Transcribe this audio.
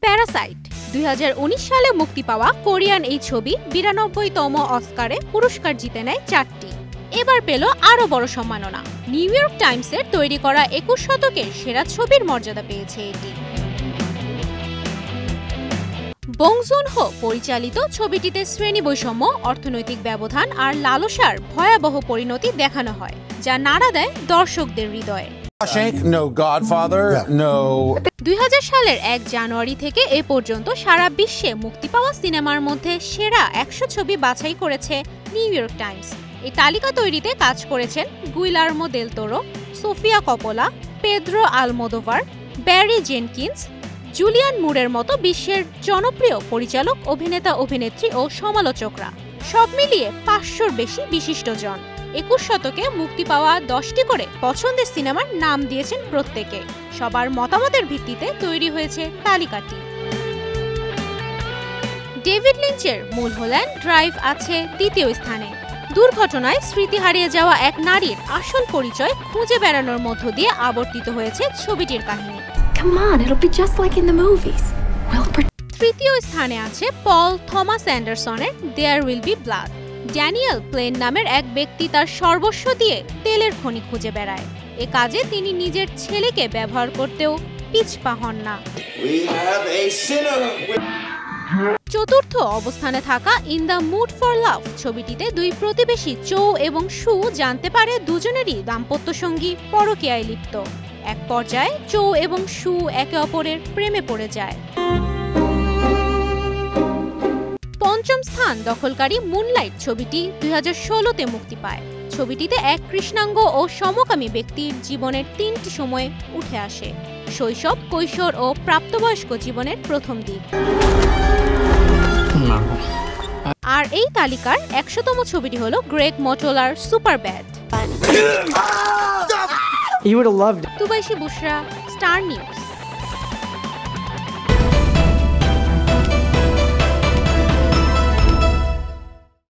Parasite 2019 সালে মুক্তি পাওয়া কোরিয়ান এই ছবি 92তম অস্কারে পুরস্কার জিতে নেয় 4টি। এবার পেল আরও বড় সম্মাননা। নিউ ইয়র্ক টাইমসের তৈরি করা 21 শতকের সেরা ছবির মর্যাদা পেয়েছে এটি। বং জুন-হো পরিচালিত ছবিটিতে শ্রেণী বৈষম্য, অর্থনৈতিক ব্যবধান আর লালসার ভয়াবহ পরিণতি দেখানো হয়, যা নাড়া দেয় দর্শকদের হৃদয়ে। 2000 সালের 1 জানুয়ারি থেকে এ পর্যন্ত সারা বিশ্বে মুক্তি পাওয়া সিনেমার মধ্যে সেরা 100 ছবি বাছাই করেছে নিউ ইয়র্ক টাইমস। এই তালিকা তৈরিতে কাজ করেছেন Guillermo del Toro, Sofia Coppola, Pedro Almodovar, Barry Jenkins, Julianne মুরের মতো বিশ্বের জনপ্রিয় পরিচালক, অভিনেতা, অভিনেত্রী ও সমালোচকরা। সব মিলিয়ে 500-র বেশি বিশিষ্টজন। 21 শতকে মুক্তি পাওয়া 10টি করে পছন্দের সিনেমার নাম দিয়েছেন প্রত্যেকে। সবার মতামতের ভিত্তিতে তৈরি হয়েছে তালিকাটি। ডেভিড লিঞ্চের মুলহোল্যান্ড ড্রাইভ আছে 2য় স্থানে। দুর্ঘটনায় স্মৃতি হারিয়ে যাওয়া এক নারীর আসল পরিচয় খুঁজে বেড়ানোর মধ্য দিয়ে আবর্তিত হয়েছে ছবিটির কাহিনী। তৃতীয় স্থানে আছে পল থমাস অ্যান্ডারসনের There Will Be Blood. Daniel Plain নামের এক ব্যক্তি তার সর্বস্ব দিয়ে তেলের খনি খুঁজে বেড়ায়। এ কাজে তিনি নিজের ছেলেকে ব্যবহার করতেও পিছপা হন না। চতুর্থ অবস্থানে থাকা in the mood for love ছবিটিতে 2 প্রতিবেশী চো এবং সু জানতে পারে দুজনেরই দাম্পত্য সঙ্গী পরকীয়ায় লিপ্ত। এক পর্যায়ে চো এবং সু একে অপরের প্রেমে পড়ে যায়। পঞ্চম স্থান দখলকারী মুনলাইট ছবিটি 2016-তে মুক্তি পায়। ছবিটিতে এক কৃষ্ণাঙ্গ ও সমকামী ব্যক্তির জীবনের 3টি সময় উঠে আসে: শৈশব, কৈশোর ও প্রাপ্তবয়স্ক জীবনের প্রথম দিক। আর এই তালিকার 100তম ছবিটি হলো গ্রেগ মটোলার সুপারব্যাড। তুবাইশি বুশরা, স্টার নিউজ।